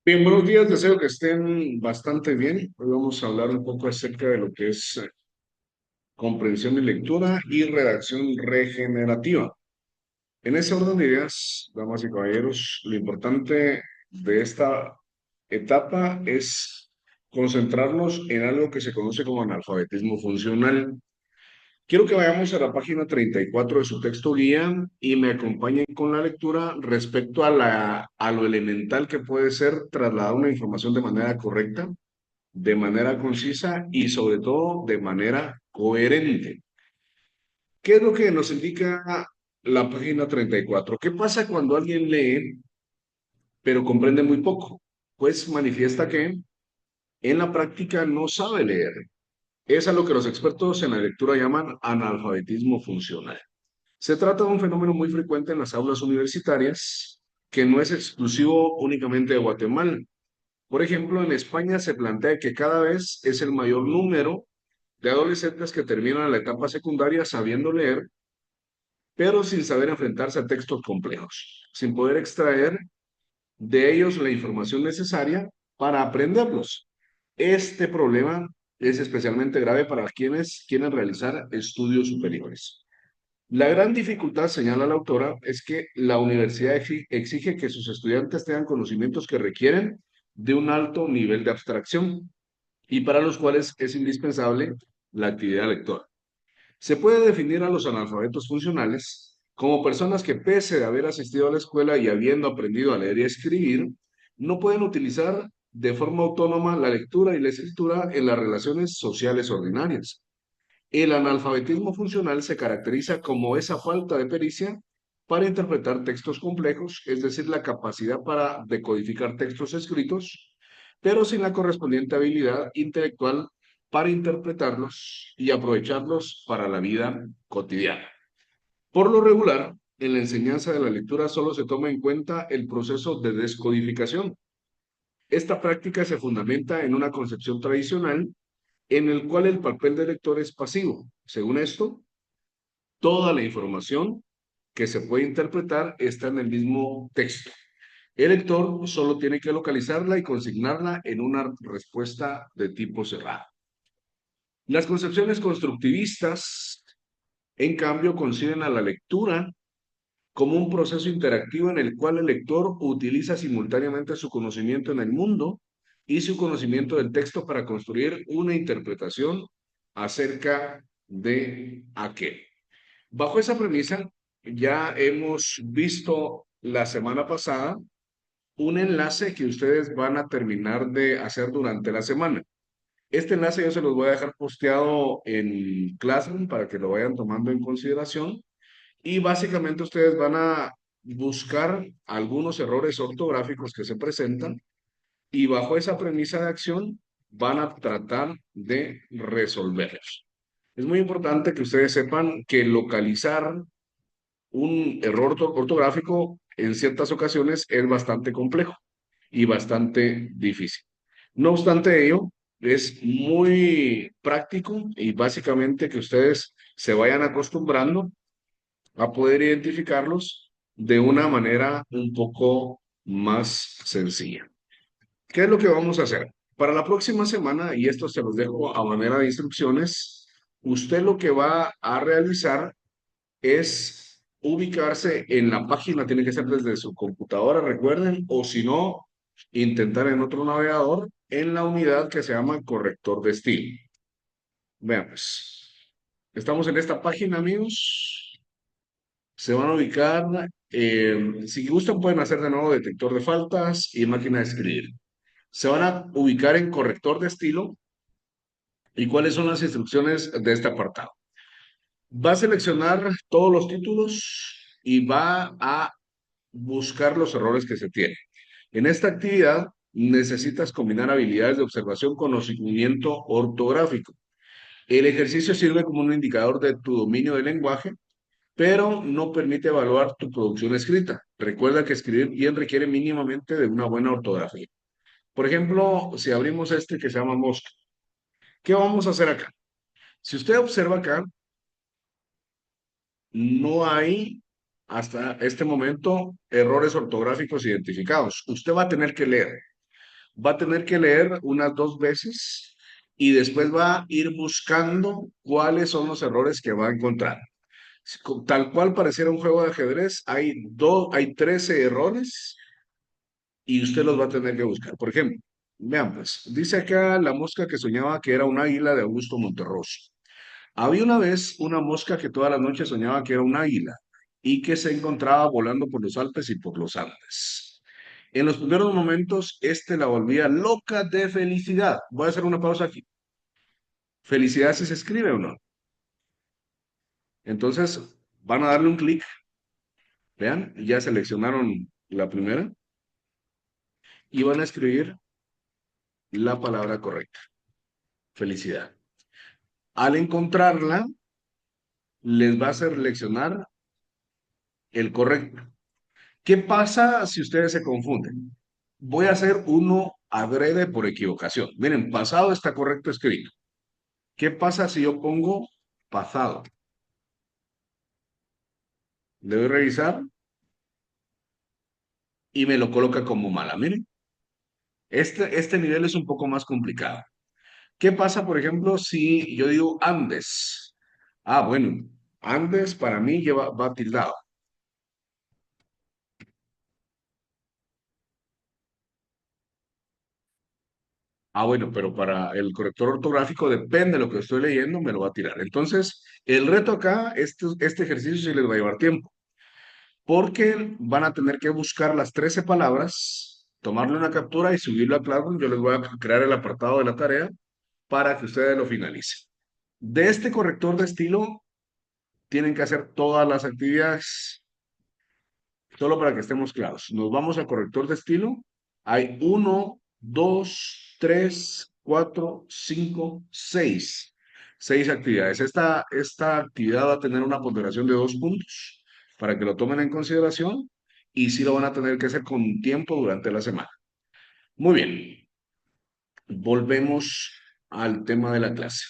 Bien, buenos días, deseo que estén bastante bien. Hoy vamos a hablar un poco acerca de lo que es comprensión y lectura y redacción regenerativa. En ese orden de ideas, damas y caballeros, lo importante de esta etapa es concentrarnos en algo que se conoce como analfabetismo funcional. Quiero que vayamos a la página 34 de su texto guía y me acompañen con la lectura respecto a lo elemental que puede ser trasladar una información de manera correcta, de manera concisa y sobre todo de manera coherente. ¿Qué es lo que nos indica la página 34? ¿Qué pasa cuando alguien lee pero comprende muy poco? Pues manifiesta que en la práctica no sabe leer. Es a lo que los expertos en la lectura llaman analfabetismo funcional. Se trata de un fenómeno muy frecuente en las aulas universitarias que no es exclusivo únicamente de Guatemala. Por ejemplo, en España se plantea que cada vez es el mayor número de adolescentes que terminan la etapa secundaria sabiendo leer, pero sin saber enfrentarse a textos complejos, sin poder extraer de ellos la información necesaria para aprenderlos. Este problema es especialmente grave para quienes quieren realizar estudios superiores. La gran dificultad, señala la autora, es que la universidad exige que sus estudiantes tengan conocimientos que requieren de un alto nivel de abstracción y para los cuales es indispensable la actividad lectora. Se puede definir a los analfabetos funcionales como personas que, pese a haber asistido a la escuela y habiendo aprendido a leer y a escribir, no pueden utilizar de forma autónoma la lectura y la escritura en las relaciones sociales ordinarias. El analfabetismo funcional se caracteriza como esa falta de pericia para interpretar textos complejos, es decir, la capacidad para decodificar textos escritos, pero sin la correspondiente habilidad intelectual para interpretarlos y aprovecharlos para la vida cotidiana. Por lo regular, en la enseñanza de la lectura solo se toma en cuenta el proceso de descodificación. Esta práctica se fundamenta en una concepción tradicional en el cual el papel del lector es pasivo. Según esto, toda la información que se puede interpretar está en el mismo texto. El lector solo tiene que localizarla y consignarla en una respuesta de tipo cerrado. Las concepciones constructivistas, en cambio, conciben a la lectura como un proceso interactivo en el cual el lector utiliza simultáneamente su conocimiento en el mundo y su conocimiento del texto para construir una interpretación acerca de aquel. Bajo esa premisa, ya hemos visto la semana pasada un enlace que ustedes van a terminar de hacer durante la semana. Este enlace yo se los voy a dejar posteado en Classroom para que lo vayan tomando en consideración y básicamente ustedes van a buscar algunos errores ortográficos que se presentan y bajo esa premisa de acción van a tratar de resolverlos. Es muy importante que ustedes sepan que localizar un error ortográfico en ciertas ocasiones es bastante complejo y bastante difícil. No obstante ello, es muy práctico y básicamente que ustedes se vayan acostumbrando a poder identificarlos de una manera un poco más sencilla. ¿Qué es lo que vamos a hacer? Para la próxima semana, y esto se los dejo a manera de instrucciones, usted lo que va a realizar es ubicarse en la página, tiene que ser desde su computadora, recuerden, o si no, intentar en otro navegador en la unidad que se llama corrector de estilo. Veamos. Estamos en esta página, amigos. Se van a ubicar, si gustan, pueden hacer de nuevo detector de faltas y máquina de escribir. Se van a ubicar en corrector de estilo y cuáles son las instrucciones de este apartado. Va a seleccionar todos los títulos y va a buscar los errores que se tienen. En esta actividad necesitas combinar habilidades de observación con conocimiento ortográfico. El ejercicio sirve como un indicador de tu dominio del lenguaje, pero no permite evaluar tu producción escrita. Recuerda que escribir bien requiere mínimamente de una buena ortografía. Por ejemplo, si abrimos este que se llama Mosca, ¿qué vamos a hacer acá? Si usted observa acá, no hay hasta este momento errores ortográficos identificados. Usted va a tener que leer. va a tener que leer unas 2 veces y después va a ir buscando cuáles son los errores que va a encontrar. Tal cual pareciera un juego de ajedrez, hay 13 errores y usted los va a tener que buscar. Por ejemplo, vean pues, dice acá la mosca que soñaba que era un águila de Augusto Monterroso. Había una vez una mosca que todas las noches soñaba que era un águila y que se encontraba volando por los Alpes y por los Andes. En los primeros momentos, este la volvía loca de felicidad. Voy a hacer una pausa aquí. Felicidad si se escribe o no. Entonces, van a darle un clic. Vean, ya seleccionaron la primera y van a escribir la palabra correcta. Felicidad. Al encontrarla, les va a seleccionar el correcto. ¿Qué pasa si ustedes se confunden? Voy a hacer uno adrede por equivocación. Miren, pasado está correcto escrito. ¿Qué pasa si yo pongo pasado? Le doy a revisar y me lo coloca como mala. Miren, este nivel es un poco más complicado. ¿Qué pasa, por ejemplo, si yo digo Andes? Ah, bueno, Andes para mí va tildado. Ah, bueno, pero para el corrector ortográfico depende de lo que estoy leyendo, me lo va a tirar. Entonces, el reto acá, este ejercicio sí les va a llevar tiempo, porque van a tener que buscar las 13 palabras, tomarle una captura y subirlo a Classroom. Yo les voy a crear el apartado de la tarea para que ustedes lo finalicen. De este corrector de estilo, tienen que hacer todas las actividades. Solo para que estemos claros. Nos vamos al corrector de estilo. Hay uno, dos, tres, cuatro, cinco, seis. Seis actividades. Esta actividad va a tener una ponderación de 2 puntos para que lo tomen en consideración y sí lo van a tener que hacer con tiempo durante la semana. Muy bien. Volvemos al tema de la clase.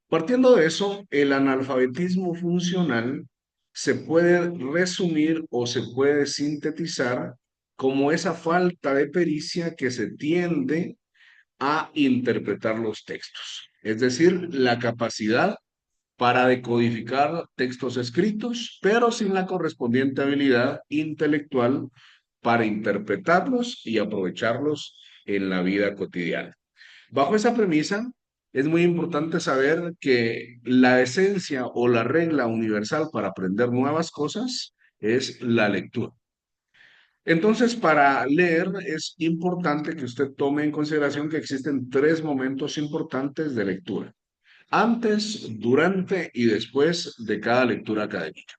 Partiendo de eso, el analfabetismo funcional se puede resumir o se puede sintetizar como esa falta de pericia que se tiende a interpretar los textos, es decir, la capacidad para decodificar textos escritos, pero sin la correspondiente habilidad intelectual para interpretarlos y aprovecharlos en la vida cotidiana. Bajo esa premisa, es muy importante saber que la esencia o la regla universal para aprender nuevas cosas es la lectura. Entonces, para leer es importante que usted tome en consideración que existen 3 momentos importantes de lectura: antes, durante y después de cada lectura académica.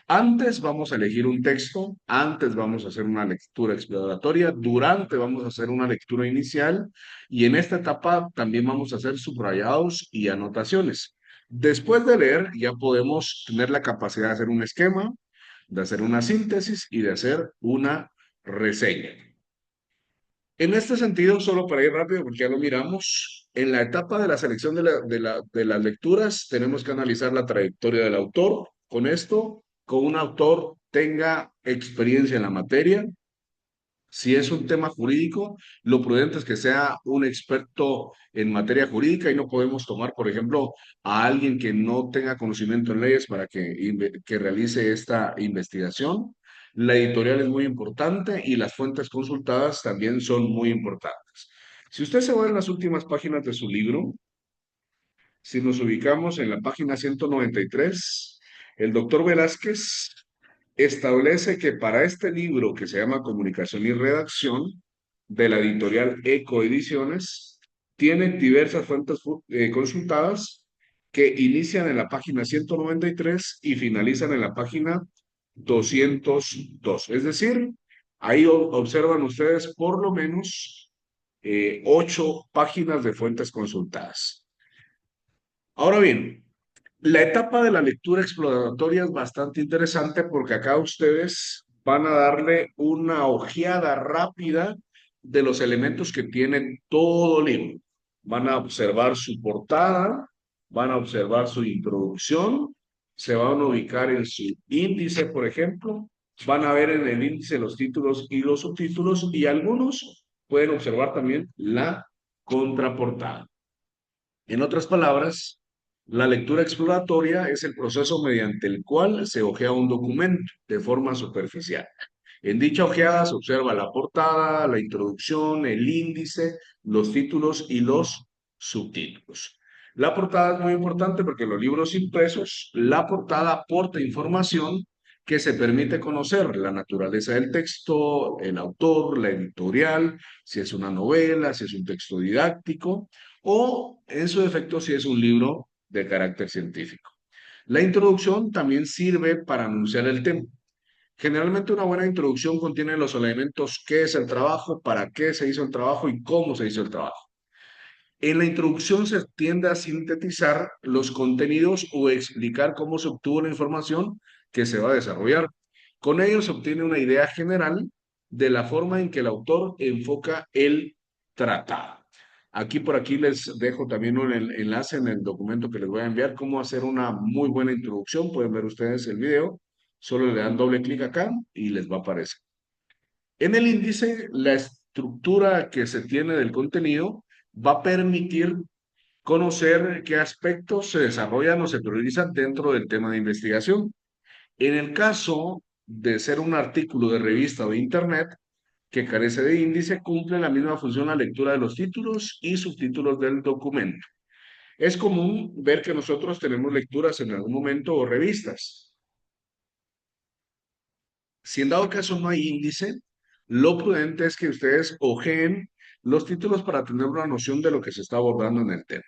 Antes vamos a elegir un texto, antes vamos a hacer una lectura exploratoria, durante vamos a hacer una lectura inicial y en esta etapa también vamos a hacer subrayados y anotaciones. Después de leer ya podemos tener la capacidad de hacer un esquema, de hacer una síntesis y de hacer una reseña. En este sentido, solo para ir rápido, porque ya lo miramos, en la etapa de la selección de las lecturas tenemos que analizar la trayectoria del autor. Con esto, con un autor tenga experiencia en la materia. Si es un tema jurídico, lo prudente es que sea un experto en materia jurídica y no podemos tomar, por ejemplo, a alguien que no tenga conocimiento en leyes para que realice esta investigación. La editorial es muy importante y las fuentes consultadas también son muy importantes. Si usted se va en las últimas páginas de su libro, si nos ubicamos en la página 193, el doctor Velázquez establece que para este libro que se llama Comunicación y Redacción de la editorial Ecoediciones, tiene diversas fuentes consultadas que inician en la página 193 y finalizan en la página 202. Es decir, ahí observan ustedes por lo menos 8 páginas de fuentes consultadas. Ahora bien, la etapa de la lectura exploratoria es bastante interesante porque acá ustedes van a darle una ojeada rápida de los elementos que tiene todo libro. Van a observar su portada, van a observar su introducción, se van a ubicar en su índice, por ejemplo, van a ver en el índice los títulos y los subtítulos y algunos pueden observar también la contraportada. En otras palabras, la lectura exploratoria es el proceso mediante el cual se hojea un documento de forma superficial. En dicha ojeada se observa la portada, la introducción, el índice, los títulos y los subtítulos. La portada es muy importante porque en los libros impresos, la portada aporta información que se permite conocer la naturaleza del texto, el autor, la editorial, si es una novela, si es un texto didáctico o, en su defecto, si es un libro de carácter científico. La introducción también sirve para anunciar el tema. Generalmente una buena introducción contiene los elementos: qué es el trabajo, para qué se hizo el trabajo y cómo se hizo el trabajo. En la introducción se tiende a sintetizar los contenidos o explicar cómo se obtuvo la información que se va a desarrollar. Con ello se obtiene una idea general de la forma en que el autor enfoca el tratado. Por aquí les dejo también un enlace en el documento que les voy a enviar, cómo hacer una muy buena introducción. Pueden ver ustedes el video, solo le dan doble clic acá y les va a aparecer. En el índice, la estructura que se tiene del contenido va a permitir conocer qué aspectos se desarrollan o se priorizan dentro del tema de investigación. En el caso de ser un artículo de revista o de internet que carece de índice, cumple la misma función la lectura de los títulos y subtítulos del documento. Es común ver que nosotros tenemos lecturas en algún momento o revistas. Si en dado caso no hay índice, lo prudente es que ustedes ojeen los títulos para tener una noción de lo que se está abordando en el tema.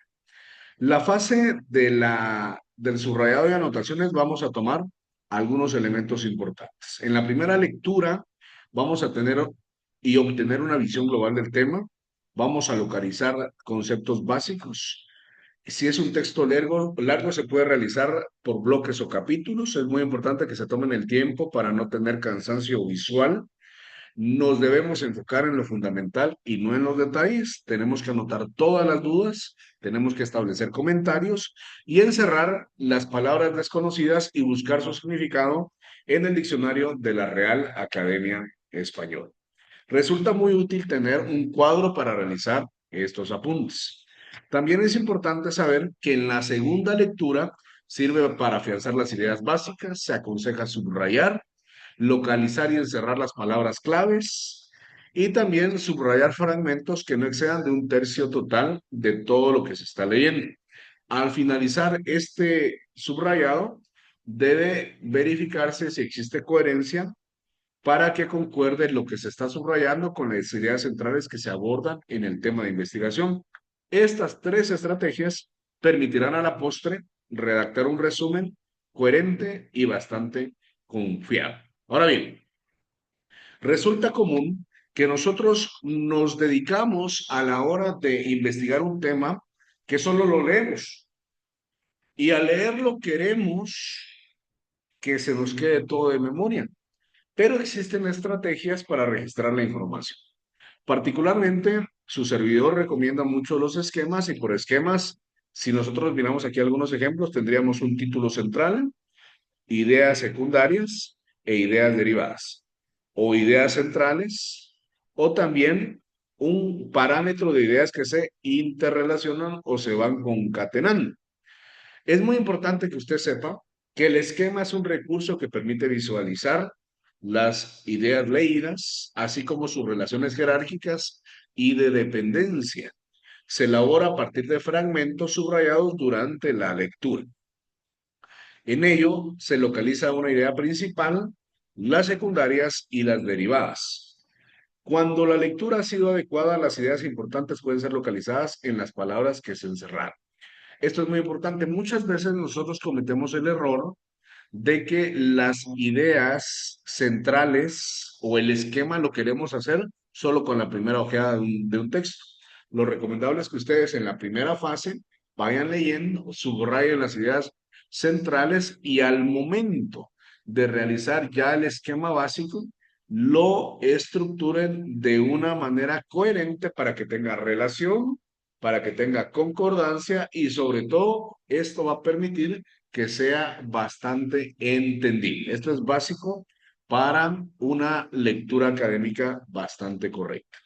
La fase del subrayado y anotaciones vamos a tomar algunos elementos importantes. En la primera lectura vamos a tener y obtener una visión global del tema. Vamos a localizar conceptos básicos. Si es un texto largo se puede realizar por bloques o capítulos. Es muy importante que se tomen el tiempo para no tener cansancio visual. Nos debemos enfocar en lo fundamental y no en los detalles. Tenemos que anotar todas las dudas, tenemos que establecer comentarios y encerrar las palabras desconocidas y buscar su significado en el diccionario de la Real Academia Española. Resulta muy útil tener un cuadro para realizar estos apuntes. También es importante saber que en la segunda lectura sirve para afianzar las ideas básicas, se aconseja subrayar, localizar y encerrar las palabras claves y también subrayar fragmentos que no excedan de un tercio total de todo lo que se está leyendo. Al finalizar este subrayado, debe verificarse si existe coherencia para que concuerde lo que se está subrayando con las ideas centrales que se abordan en el tema de investigación. Estas tres estrategias permitirán a la postre redactar un resumen coherente y bastante confiable. Ahora bien, resulta común que nosotros nos dedicamos a la hora de investigar un tema que solo lo leemos y al leerlo queremos que se nos quede todo de memoria, pero existen estrategias para registrar la información. Particularmente, su servidor recomienda mucho los esquemas y por esquemas, si nosotros miramos aquí algunos ejemplos, tendríamos un título central, ideas secundarias e ideas derivadas, o ideas centrales, o también un parámetro de ideas que se interrelacionan o se van concatenando. Es muy importante que usted sepa que el esquema es un recurso que permite visualizar las ideas leídas, así como sus relaciones jerárquicas y de dependencia. Se elabora a partir de fragmentos subrayados durante la lectura. En ello se localiza una idea principal, las secundarias y las derivadas. Cuando la lectura ha sido adecuada, las ideas importantes pueden ser localizadas en las palabras que se encerraron. Esto es muy importante. Muchas veces nosotros cometemos el error de que las ideas centrales o el esquema lo queremos hacer solo con la primera ojeada de un texto. Lo recomendable es que ustedes en la primera fase vayan leyendo, subrayen las ideas centrales y al momento de realizar ya el esquema básico, lo estructuren de una manera coherente para que tenga relación, para que tenga concordancia y sobre todo esto va a permitir que sea bastante entendible. Esto es básico para una lectura académica bastante correcta.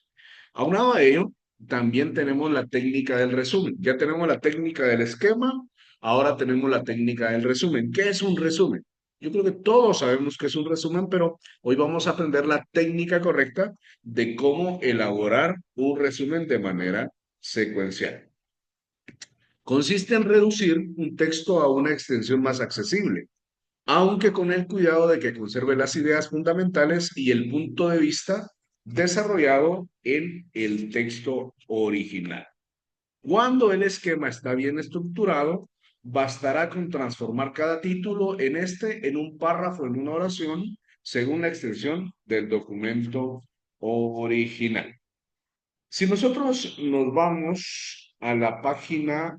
Aunado a ello, también tenemos la técnica del resumen. Ya tenemos la técnica del esquema, ahora tenemos la técnica del resumen. ¿Qué es un resumen? Yo creo que todos sabemos qué es un resumen, pero hoy vamos a aprender la técnica correcta de cómo elaborar un resumen de manera secuencial. Consiste en reducir un texto a una extensión más accesible, aunque con el cuidado de que conserve las ideas fundamentales y el punto de vista desarrollado en el texto original. Cuando el esquema está bien estructurado, bastará con transformar cada título en un párrafo, en una oración, según la extensión del documento original. Si nosotros nos vamos a la página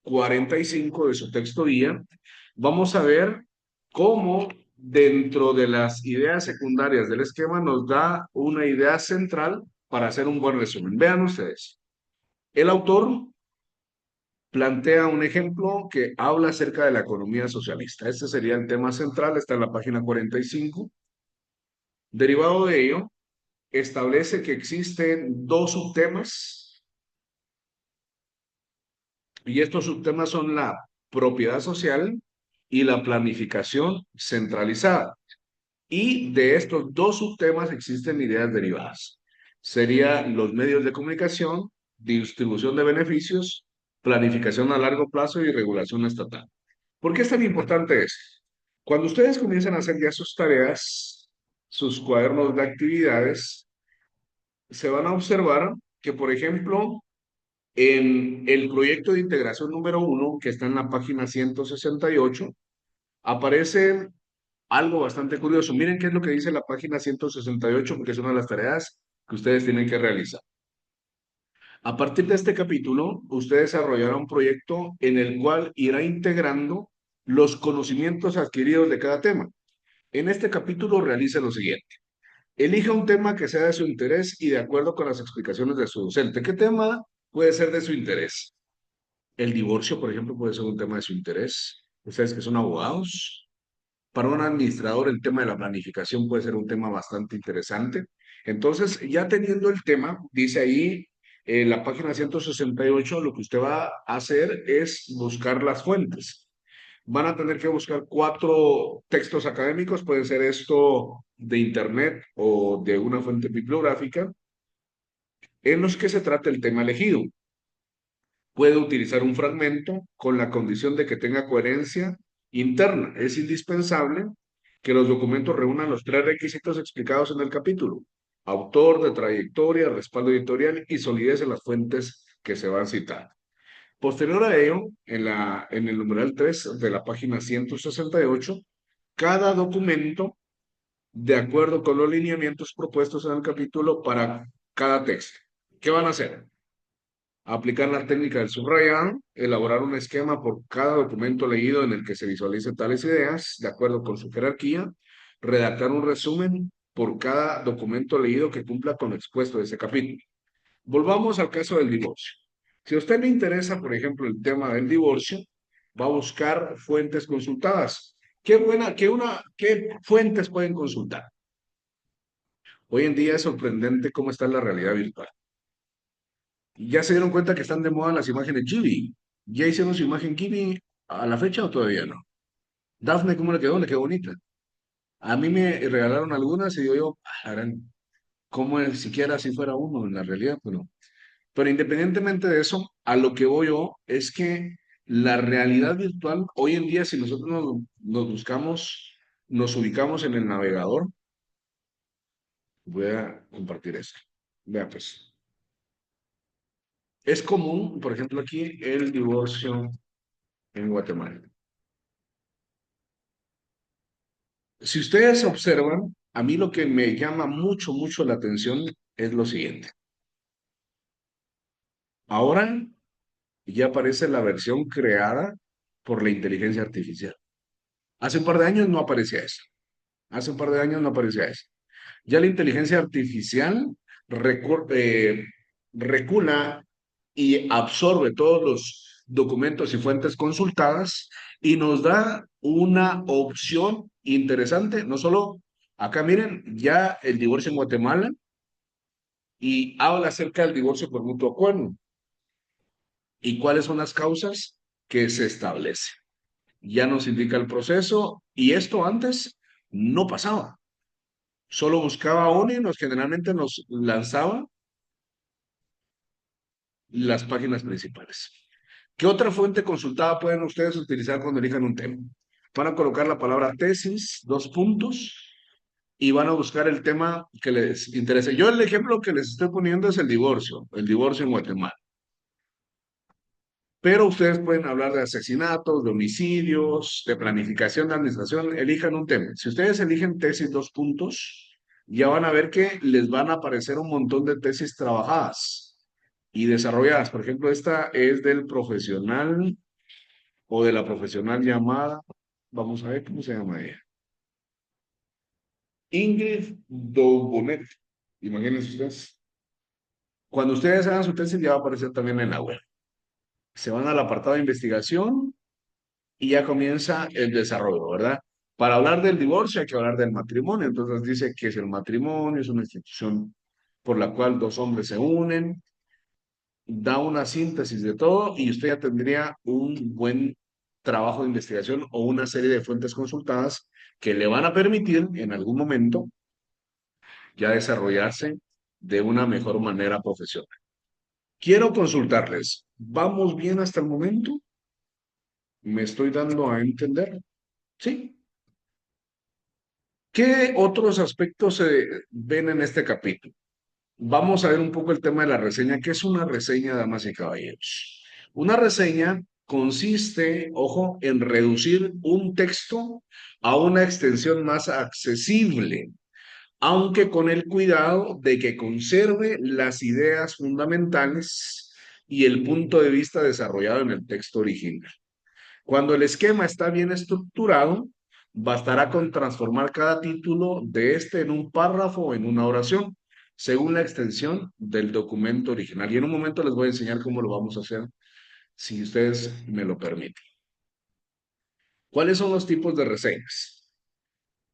45 de su texto guía, vamos a ver cómo dentro de las ideas secundarias del esquema nos da una idea central para hacer un buen resumen. Vean ustedes, el autor plantea un ejemplo que habla acerca de la economía socialista. Este sería el tema central, está en la página 45. Derivado de ello, establece que existen dos subtemas y estos subtemas son la propiedad social y la planificación centralizada. Y de estos dos subtemas existen ideas derivadas. Serían los medios de comunicación, distribución de beneficios, planificación a largo plazo y regulación estatal. ¿Por qué es tan importante esto? Cuando ustedes comienzan a hacer ya sus tareas, sus cuadernos de actividades, se van a observar que, por ejemplo, en el proyecto de integración número uno, que está en la página 168, aparece algo bastante curioso. Miren qué es lo que dice la página 168, porque es una de las tareas que ustedes tienen que realizar. A partir de este capítulo, usted desarrollará un proyecto en el cual irá integrando los conocimientos adquiridos de cada tema. En este capítulo realice lo siguiente. Elija un tema que sea de su interés y de acuerdo con las explicaciones de su docente. ¿Qué tema puede ser de su interés? El divorcio, por ejemplo, puede ser un tema de su interés. Ustedes que son abogados, para un administrador, el tema de la planificación puede ser un tema bastante interesante. Entonces, ya teniendo el tema, dice ahí en la página 168, lo que usted va a hacer es buscar las fuentes. Van a tener que buscar cuatro textos académicos, puede ser esto de internet o de una fuente bibliográfica, en los que se trata el tema elegido. Puede utilizar un fragmento con la condición de que tenga coherencia interna. Es indispensable que los documentos reúnan los tres requisitos explicados en el capítulo: autor, de trayectoria, respaldo editorial y solidez en las fuentes que se van a citar. Posterior a ello, en el numeral 3 de la página 168, cada documento, de acuerdo con los lineamientos propuestos en el capítulo para cada texto. ¿Qué van a hacer? Aplicar la técnica del subrayado, elaborar un esquema por cada documento leído en el que se visualicen tales ideas, de acuerdo con su jerarquía, redactar un resumen por cada documento leído que cumpla con lo expuesto de ese capítulo. Volvamos al caso del divorcio. Si a usted le interesa, por ejemplo, el tema del divorcio, va a buscar fuentes consultadas. ¿Qué fuentes pueden consultar? Hoy en día es sorprendente cómo está la realidad virtual. ¿Ya se dieron cuenta que están de moda las imágenes Ghibli? ¿Ya hicieron su imagen Ghibli a la fecha o todavía no? Dafne, ¿cómo le quedó? Le quedó bonita. A mí me regalaron algunas y digo yo, harán como siquiera si fuera uno en la realidad, pero independientemente de eso, a lo que voy yo es que la realidad virtual, hoy en día, si nosotros nos buscamos, nos ubicamos en el navegador, voy a compartir esto. Vea pues, es común, por ejemplo, aquí el divorcio en Guatemala. Si ustedes observan, a mí lo que me llama mucho, mucho la atención es lo siguiente. Ahora ya aparece la versión creada por la inteligencia artificial. Hace un par de años no aparecía eso. Hace un par de años no aparecía eso. Ya la inteligencia artificial recula y absorbe todos los documentos y fuentes consultadas y nos da una opción interesante. No solo acá, miren, ya el divorcio en Guatemala y habla acerca del divorcio por mutuo acuerdo y cuáles son las causas que se establecen. Ya nos indica el proceso y esto antes no pasaba. Solo buscaba uno y generalmente nos lanzaba las páginas principales. ¿Qué otra fuente consultada pueden ustedes utilizar cuando elijan un tema? Van a colocar la palabra tesis, dos puntos, y van a buscar el tema que les interese. Yo el ejemplo que les estoy poniendo es el divorcio en Guatemala. Pero ustedes pueden hablar de asesinatos, de homicidios, de planificación de administración, elijan un tema. Si ustedes eligen tesis dos puntos, ya van a ver que les van a aparecer un montón de tesis trabajadas y desarrolladas. Por ejemplo, esta es del profesional o de la profesional llamada, vamos a ver cómo se llama ella. Ingrid Doubonet. Imagínense ustedes. Cuando ustedes hagan su tesis ya va a aparecer también en la web. Se van al apartado de investigación y ya comienza el desarrollo, ¿verdad? Para hablar del divorcio hay que hablar del matrimonio. Entonces dice que es el matrimonio, es una institución por la cual dos hombres se unen, da una síntesis de todo y usted ya tendría un buen trabajo de investigación o una serie de fuentes consultadas que le van a permitir en algún momento ya desarrollarse de una mejor manera profesional. Quiero consultarles, ¿vamos bien hasta el momento? ¿Me estoy dando a entender? Sí. ¿Qué otros aspectos se ven en este capítulo? Vamos a ver un poco el tema de la reseña. ¿Qué es una reseña, damas y caballeros? Una reseña consiste, ojo, en reducir un texto a una extensión más accesible, aunque con el cuidado de que conserve las ideas fundamentales y el punto de vista desarrollado en el texto original. Cuando el esquema está bien estructurado, bastará con transformar cada título de este en un párrafo o en una oración, según la extensión del documento original. Y en un momento les voy a enseñar cómo lo vamos a hacer, si ustedes me lo permiten. ¿Cuáles son los tipos de reseñas?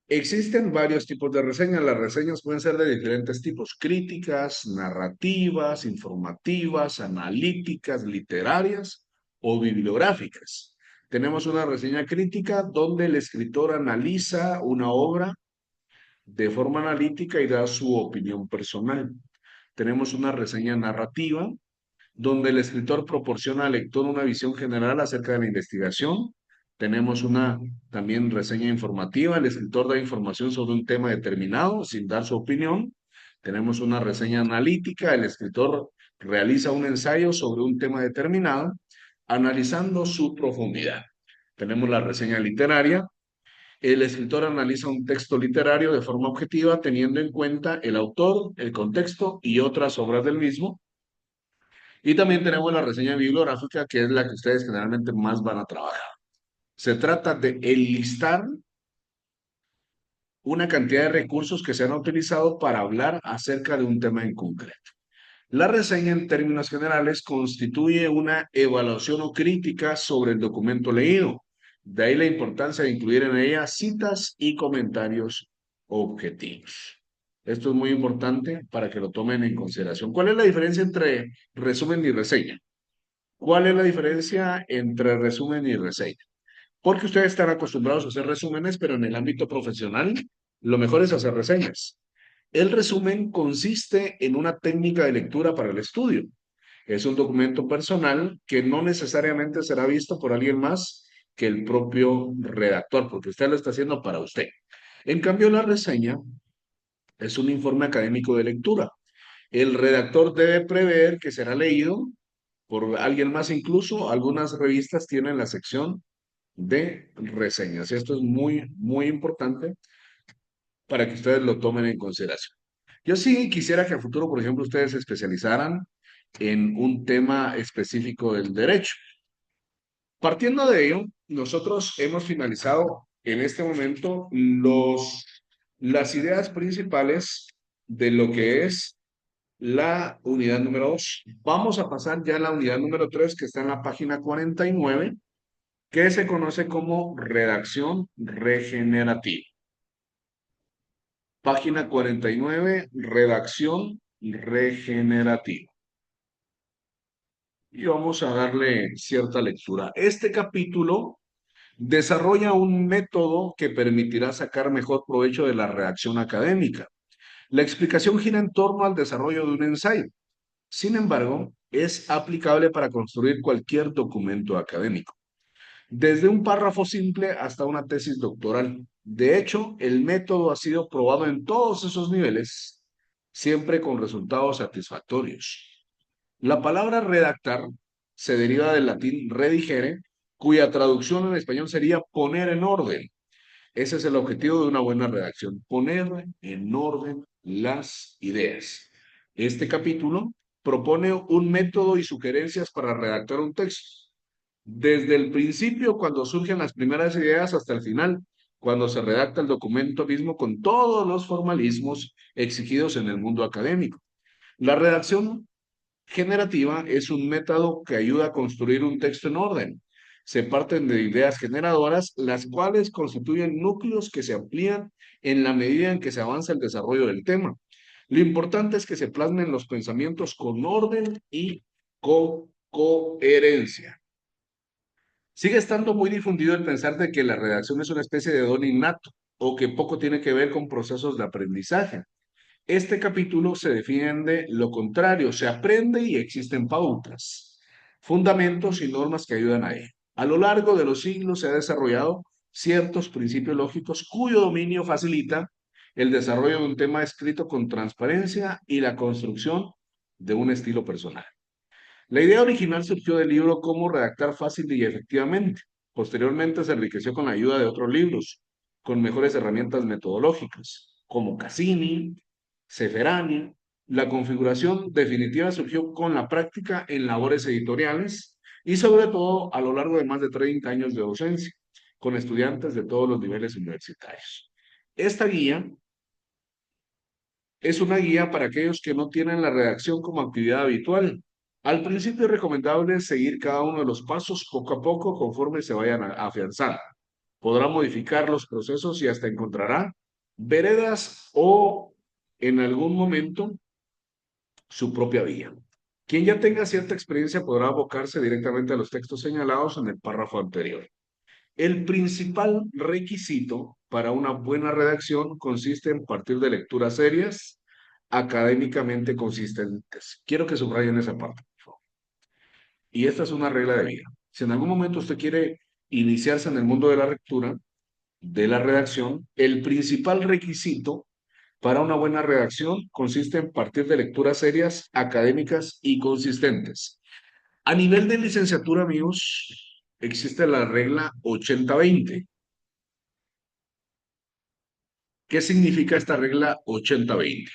Existen varios tipos de reseñas. Las reseñas pueden ser de diferentes tipos: críticas, narrativas, informativas, analíticas, literarias o bibliográficas. Tenemos una reseña crítica donde el escritor analiza una obra de forma analítica y da su opinión personal. Tenemos una reseña narrativa donde el escritor proporciona al lector una visión general acerca de la investigación. Tenemos una también reseña informativa, el escritor da información sobre un tema determinado sin dar su opinión. Tenemos una reseña analítica, el escritor realiza un ensayo sobre un tema determinado, analizando su profundidad. Tenemos la reseña literaria, el escritor analiza un texto literario de forma objetiva, teniendo en cuenta el autor, el contexto y otras obras del mismo. Y también tenemos la reseña bibliográfica, que es la que ustedes generalmente más van a trabajar. Se trata de enlistar una cantidad de recursos que se han utilizado para hablar acerca de un tema en concreto. La reseña, en términos generales, constituye una evaluación o crítica sobre el documento leído. De ahí la importancia de incluir en ella citas y comentarios objetivos. Esto es muy importante para que lo tomen en consideración. ¿Cuál es la diferencia entre resumen y reseña? ¿Cuál es la diferencia entre resumen y reseña? Porque ustedes están acostumbrados a hacer resúmenes, pero en el ámbito profesional lo mejor es hacer reseñas. El resumen consiste en una técnica de lectura para el estudio. Es un documento personal que no necesariamente será visto por alguien más que el propio redactor, porque usted lo está haciendo para usted. En cambio, la reseña es un informe académico de lectura. El redactor debe prever que será leído por alguien más. Incluso algunas revistas tienen la sección de reseñas. Esto es muy, muy importante para que ustedes lo tomen en consideración. Yo sí quisiera que a futuro, por ejemplo, ustedes se especializaran en un tema específico del derecho. Partiendo de ello, nosotros hemos finalizado en este momento las ideas principales de lo que es la unidad número 2. Vamos a pasar ya a la unidad número 3, que está en la página 49, que se conoce como redacción regenerativa. Página 49, redacción regenerativa. Y vamos a darle cierta lectura. Este capítulo desarrolla un método que permitirá sacar mejor provecho de la redacción académica. La explicación gira en torno al desarrollo de un ensayo. Sin embargo, es aplicable para construir cualquier documento académico, desde un párrafo simple hasta una tesis doctoral. De hecho, el método ha sido probado en todos esos niveles, siempre con resultados satisfactorios. La palabra redactar se deriva del latín redigere, cuya traducción en español sería poner en orden. Ese es el objetivo de una buena redacción, poner en orden las ideas. Este capítulo propone un método y sugerencias para redactar un texto, desde el principio, cuando surgen las primeras ideas, hasta el final, cuando se redacta el documento mismo con todos los formalismos exigidos en el mundo académico. La redacción generativa es un método que ayuda a construir un texto en orden. Se parten de ideas generadoras, las cuales constituyen núcleos que se amplían en la medida en que se avanza el desarrollo del tema. Lo importante es que se plasmen los pensamientos con orden y con coherencia. Sigue estando muy difundido el pensar de que la redacción es una especie de don innato o que poco tiene que ver con procesos de aprendizaje. Este capítulo se defiende lo contrario, se aprende y existen pautas, fundamentos y normas que ayudan a ello. A lo largo de los siglos se ha desarrollado ciertos principios lógicos cuyo dominio facilita el desarrollo de un tema escrito con transparencia y la construcción de un estilo personal. La idea original surgió del libro Cómo redactar fácil y efectivamente. Posteriormente se enriqueció con la ayuda de otros libros, con mejores herramientas metodológicas, como Cassini, Ceferani. La configuración definitiva surgió con la práctica en labores editoriales y sobre todo a lo largo de más de 30 años de docencia, con estudiantes de todos los niveles universitarios. Esta guía es una guía para aquellos que no tienen la redacción como actividad habitual. Al principio es recomendable seguir cada uno de los pasos poco a poco conforme se vayan a afianzar. Podrá modificar los procesos y hasta encontrará veredas o en algún momento su propia vía. Quien ya tenga cierta experiencia podrá abocarse directamente a los textos señalados en el párrafo anterior. El principal requisito para una buena redacción consiste en partir de lecturas serias, académicamente consistentes. Quiero que subrayen esa parte, por favor. Y esta es una regla de vida. Si en algún momento usted quiere iniciarse en el mundo de la lectura, de la redacción, el principal requisito para una buena redacción consiste en partir de lecturas serias, académicas y consistentes. A nivel de licenciatura, amigos, existe la regla 80-20. ¿Qué significa esta regla 80-20?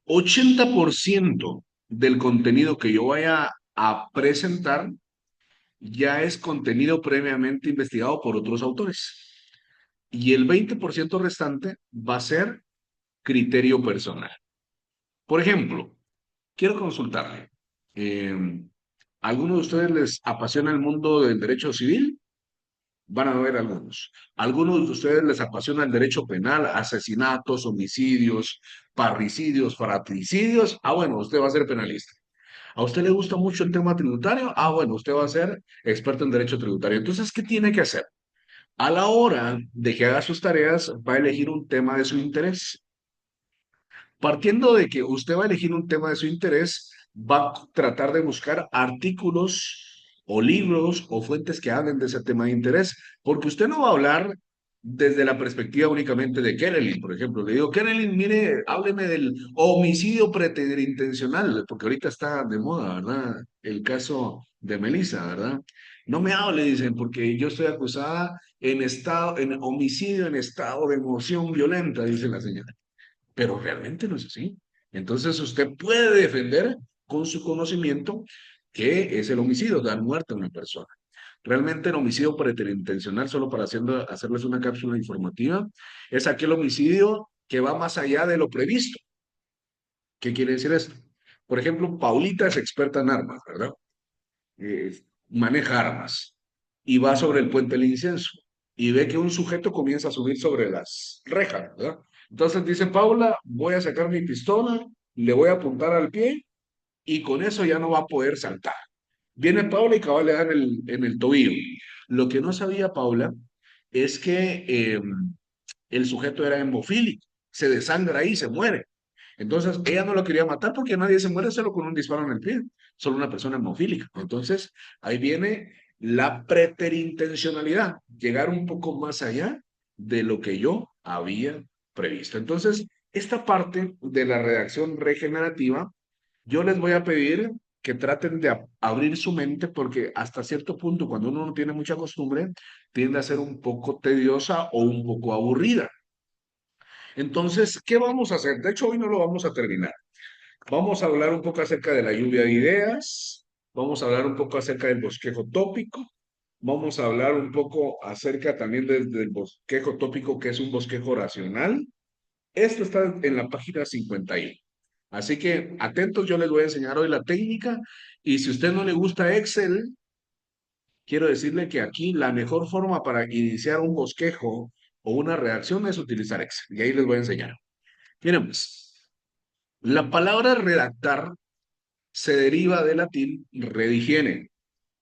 80% del contenido que yo vaya a presentar ya es contenido previamente investigado por otros autores. Y el 20% restante va a ser criterio personal. Por ejemplo, quiero consultarle. Eh, ¿A alguno de ustedes les apasiona el mundo del derecho civil? Van a ver algunos. Algunos de ustedes les apasiona el derecho penal, asesinatos, homicidios, parricidios, fratricidios. Ah, bueno, usted va a ser penalista. ¿A usted le gusta mucho el tema tributario? Ah, bueno, usted va a ser experto en derecho tributario. Entonces, ¿qué tiene que hacer? A la hora de que haga sus tareas, va a elegir un tema de su interés. Partiendo de que usted va a elegir un tema de su interés, va a tratar de buscar artículos o libros o fuentes que hablen de ese tema de interés, porque usted no va a hablar desde la perspectiva únicamente de Kerelin, por ejemplo. Le digo, Kerelin, mire, hábleme del homicidio preterintencional, porque ahorita está de moda, ¿verdad? El caso de Melissa, ¿verdad? No me hable, dicen, porque yo estoy acusada en homicidio en estado de emoción violenta, dice la señora, pero realmente no es así. Entonces usted puede defender con su conocimiento que es el homicidio, dar muerte a una persona. Realmente el homicidio preterintencional, solo para hacerles una cápsula informativa, es aquel homicidio que va más allá de lo previsto. ¿Qué quiere decir esto? Por ejemplo, Paulita es experta en armas, ¿verdad? Maneja armas y va sobre el puente del incienso y ve que un sujeto comienza a subir sobre las rejas, ¿verdad? Entonces dice Paula, voy a sacar mi pistola le voy a apuntar al pie y con eso ya no va a poder saltar. Viene Paula y cabal le da en el tobillo. Lo que no sabía Paula es que el sujeto era hemofílico, se desangra ahí, se muere. Entonces, ella no lo quería matar porque nadie se muere solo con un disparo en el pie, solo una persona hemofílica. Entonces, ahí viene la preterintencionalidad, llegar un poco más allá de lo que yo había previsto. Entonces, esta parte de la redacción regenerativa, yo les voy a pedir que traten de abrir su mente porque hasta cierto punto, cuando uno no tiene mucha costumbre, tiende a ser un poco tediosa o un poco aburrida. Entonces, ¿qué vamos a hacer? De hecho, hoy no lo vamos a terminar. Vamos a hablar un poco acerca de la lluvia de ideas, vamos a hablar un poco acerca del bosquejo tópico, vamos a hablar un poco acerca también del bosquejo tópico, que es un bosquejo racional. Esto está en la página 51. Así que atentos, yo les voy a enseñar hoy la técnica y si a usted no le gusta Excel, quiero decirle que aquí la mejor forma para iniciar un bosquejo o una redacción es utilizar Excel y ahí les voy a enseñar. Miren pues, la palabra redactar se deriva del latín redigiere,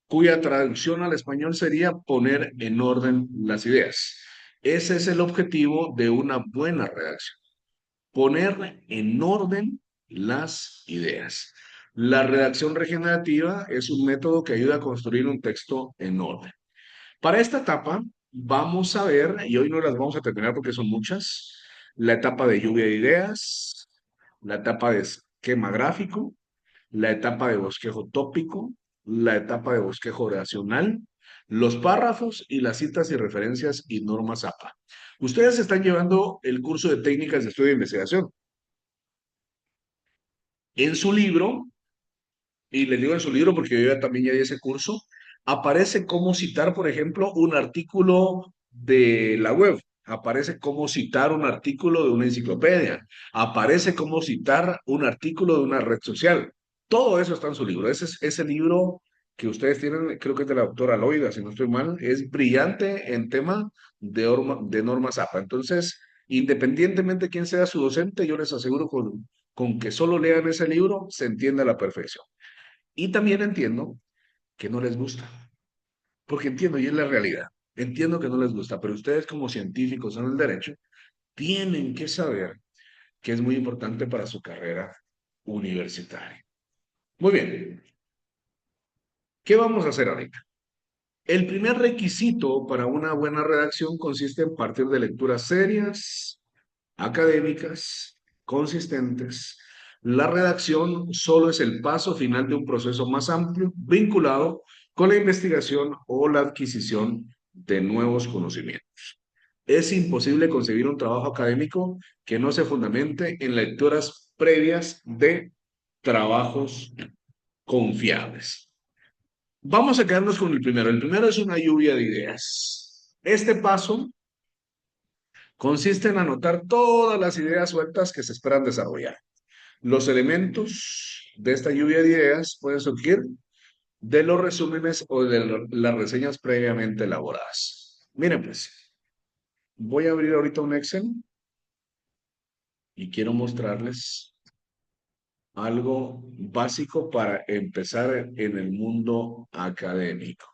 cuya traducción al español sería poner en orden las ideas. Ese es el objetivo de una buena redacción, poner en orden las ideas. La redacción regenerativa es un método que ayuda a construir un texto en orden. Para esta etapa vamos a ver, y hoy no las vamos a terminar porque son muchas, la etapa de lluvia de ideas, la etapa de esquema gráfico, la etapa de bosquejo tópico, la etapa de bosquejo oracional, los párrafos y las citas y referencias y normas APA. Ustedes están llevando el curso de técnicas de estudio e investigación. En su libro, y les digo en su libro porque yo también ya di ese curso, aparece cómo citar, por ejemplo, un artículo de la web, aparece cómo citar un artículo de una enciclopedia, aparece cómo citar un artículo de una red social. Todo eso está en su libro. Ese libro que ustedes tienen, creo que es de la doctora Loida, si no estoy mal, es brillante en tema de normas APA. Entonces, independientemente de quién sea su docente, yo les aseguro con que solo lean ese libro, se entiende a la perfección. Y también entiendo que no les gusta, porque entiendo y es la realidad. Entiendo que no les gusta, pero ustedes como científicos en el derecho tienen que saber que es muy importante para su carrera universitaria. Muy bien, ¿qué vamos a hacer ahorita? El primer requisito para una buena redacción consiste en partir de lecturas serias, académicas, consistentes. La redacción solo es el paso final de un proceso más amplio vinculado con la investigación o la adquisición de nuevos conocimientos. Es imposible concebir un trabajo académico que no se fundamente en lecturas previas de trabajos confiables. Vamos a quedarnos con el primero. El primero es una lluvia de ideas. Este paso consiste en anotar todas las ideas sueltas que se esperan desarrollar. Los elementos de esta lluvia de ideas pueden surgir de los resúmenes o de las reseñas previamente elaboradas. Miren pues, voy a abrir ahorita un Excel y quiero mostrarles algo básico para empezar en el mundo académico.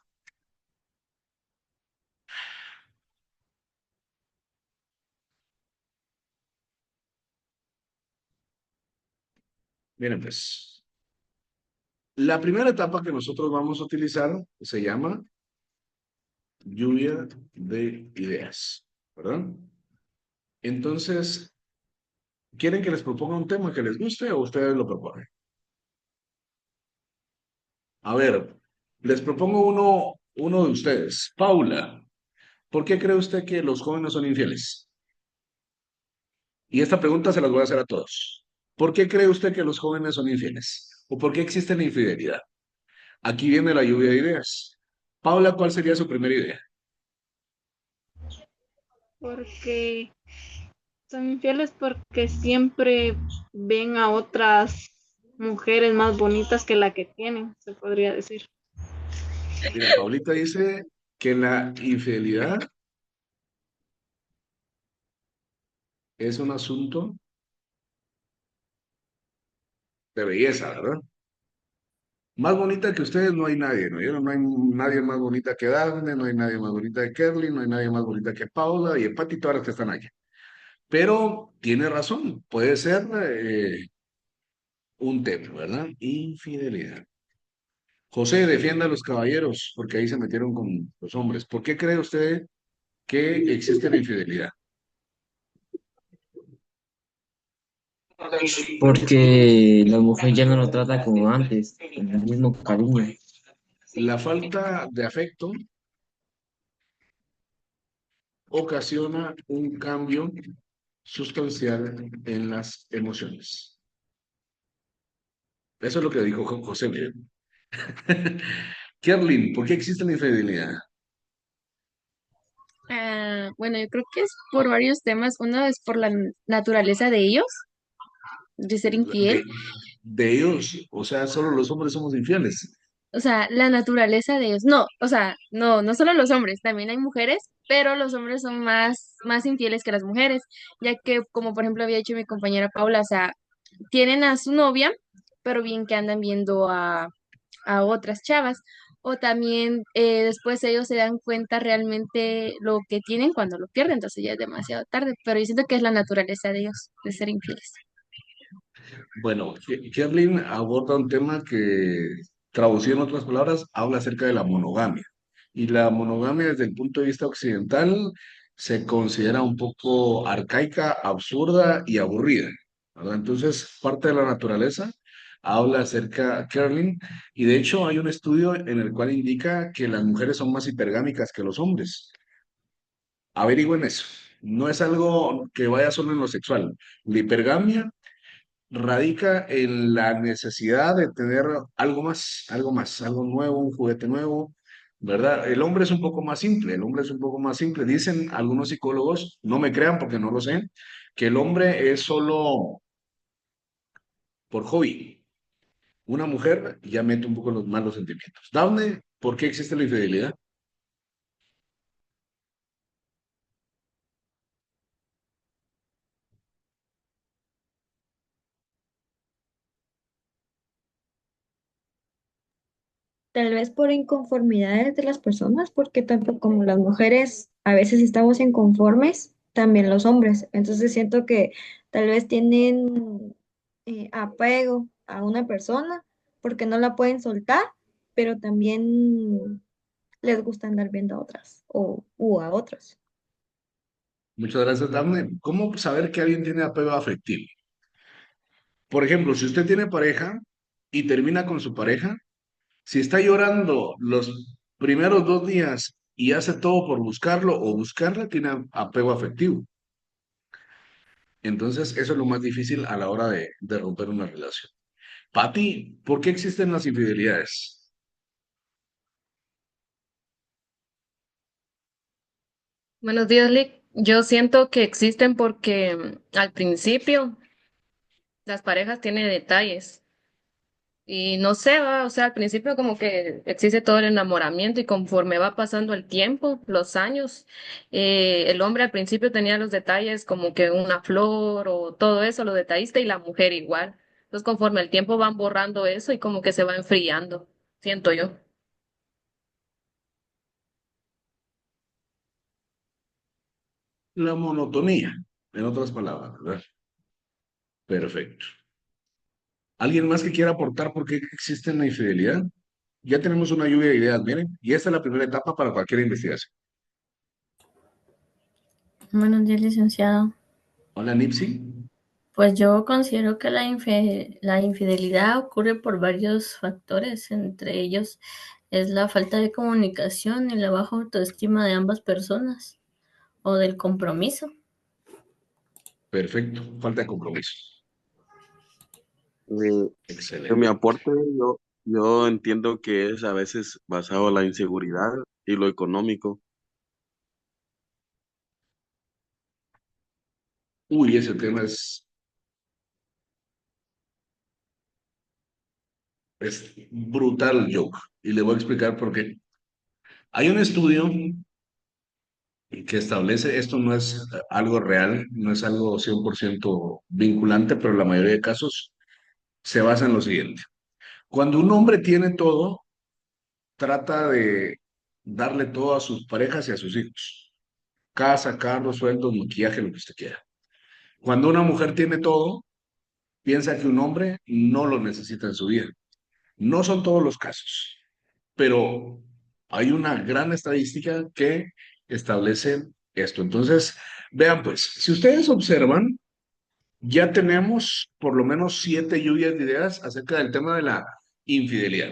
Miren pues, la primera etapa que nosotros vamos a utilizar se llama lluvia de ideas, ¿verdad? Entonces, ¿quieren que les proponga un tema que les guste o ustedes lo proponen? A ver, les propongo uno de ustedes. Paula, ¿por qué cree usted que los jóvenes son infieles? Y esta pregunta se las voy a hacer a todos. ¿Por qué cree usted que los jóvenes son infieles? ¿O por qué existe la infidelidad? Aquí viene la lluvia de ideas. Paula, ¿cuál sería su primera idea? Porque son infieles porque siempre ven a otras mujeres más bonitas que la que tienen, se podría decir. Mira, Paulita dice que la infidelidad es un asunto de belleza, ¿verdad? Más bonita que ustedes no hay nadie, ¿no? No hay nadie más bonita que Daphne, no hay nadie más bonita que Kerly, no hay nadie más bonita que Paula y Pati, todas las que están aquí. Pero tiene razón, puede ser un tema, ¿verdad? Infidelidad. José, defienda a los caballeros, porque ahí se metieron con los hombres. ¿Por qué cree usted que existe la infidelidad? Porque la mujer ya no lo trata como antes, con el mismo cariño. La falta de afecto ocasiona un cambio sustancial en las emociones. Eso es lo que dijo José. Miren. Kerlin, ¿por qué existe la infidelidad? Bueno, yo creo que es por varios temas. Uno es por la naturaleza de ellos, de ser infiel. De, de ellos, o sea, solo los hombres somos infieles. O sea, la naturaleza de ellos. No, o sea, no, no solo los hombres, también hay mujeres, pero los hombres son más infieles que las mujeres, ya que, como por ejemplo había dicho mi compañera Paula, o sea, tienen a su novia, pero bien que andan viendo a otras chavas. O también después ellos se dan cuenta realmente lo que tienen cuando lo pierden, entonces ya es demasiado tarde, pero yo siento que es la naturaleza de ellos, de ser infieles. Bueno, Kerlin aborda un tema que, traducido en otras palabras, habla acerca de la monogamia. Y la monogamia desde el punto de vista occidental se considera un poco arcaica, absurda y aburrida, ¿verdad? Entonces, parte de la naturaleza habla acerca, Kerlin, y de hecho hay un estudio en el cual indica que las mujeres son más hipergámicas que los hombres. Averigüen eso. No es algo que vaya solo en lo sexual. La hipergamia radica en la necesidad de tener algo más, algo nuevo, un juguete nuevo, ¿verdad? El hombre es un poco más simple, el hombre es un poco más simple. Dicen algunos psicólogos, no me crean porque no lo sé, que el hombre es solo por hobby. Una mujer ya mete un poco los malos sentimientos. Dafne, ¿por qué existe la infidelidad? Tal vez por inconformidades de las personas, porque tanto como las mujeres a veces estamos inconformes, también los hombres. Entonces siento que tal vez tienen apego a una persona porque no la pueden soltar, pero también les gusta andar viendo a otras o a otros. Muchas gracias, Dafne. ¿Cómo saber que alguien tiene apego afectivo? Por ejemplo, si usted tiene pareja y termina con su pareja, si está llorando los primeros 2 días y hace todo por buscarlo o buscarla, tiene apego afectivo. Entonces, eso es lo más difícil a la hora de romper una relación. Pati, ¿por qué existen las infidelidades? Buenos días, Lick. Yo siento que existen porque al principio las parejas tienen detalles y no sé, va, o sea, al principio como que existe todo el enamoramiento y conforme va pasando el tiempo, los años, el hombre al principio tenía los detalles como que una flor o todo eso, lo detallista y la mujer igual. Entonces conforme el tiempo van borrando eso y como que se va enfriando, siento yo. La monotonía, en otras palabras, ¿verdad? Perfecto. ¿Alguien más que quiera aportar por qué existe la infidelidad? Ya tenemos una lluvia de ideas, miren, y esta es la primera etapa para cualquier investigación. Buenos días, licenciado. Hola, Nipsey. Pues yo considero que la infidelidad ocurre por varios factores, entre ellos es la falta de comunicación y la baja autoestima de ambas personas o del compromiso. Perfecto, falta de compromiso. Eh, en mi Excelente. aporte, yo entiendo que es a veces basado en la inseguridad y lo económico. Uy, ese tema es brutal, Joke. Y le voy a explicar por qué. Hay un estudio que establece, esto no es algo real, no es algo 100% vinculante, pero en la mayoría de casos se basa en lo siguiente. Cuando un hombre tiene todo, trata de darle todo a sus parejas y a sus hijos. Casa, carro, sueldo, maquillaje, lo que usted quiera. Cuando una mujer tiene todo, piensa que un hombre no lo necesita en su vida. No son todos los casos, pero hay una gran estadística que establece esto. Entonces, vean pues, si ustedes observan, ya tenemos por lo menos 7 lluvias de ideas acerca del tema de la infidelidad,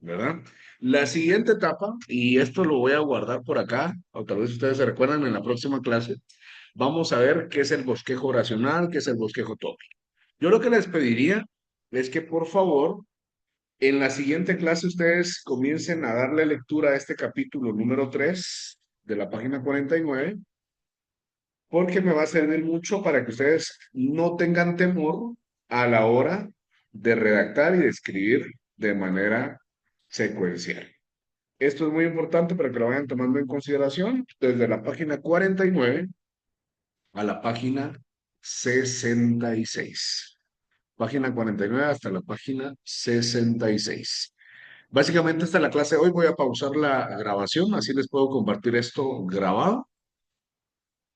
¿verdad? La siguiente etapa, y esto lo voy a guardar por acá, o tal vez ustedes se recuerdan en la próxima clase, vamos a ver qué es el bosquejo oracional, qué es el bosquejo tópico. Yo lo que les pediría es que por favor en la siguiente clase ustedes comiencen a darle lectura a este capítulo número 3 de la página 49, porque me va a servir mucho para que ustedes no tengan temor a la hora de redactar y de escribir de manera secuencial. Esto es muy importante para que lo vayan tomando en consideración desde la página 49 a la página 66. Página 49 hasta la página 66. Básicamente esta es la clase de hoy. Voy a pausar la grabación, así les puedo compartir esto grabado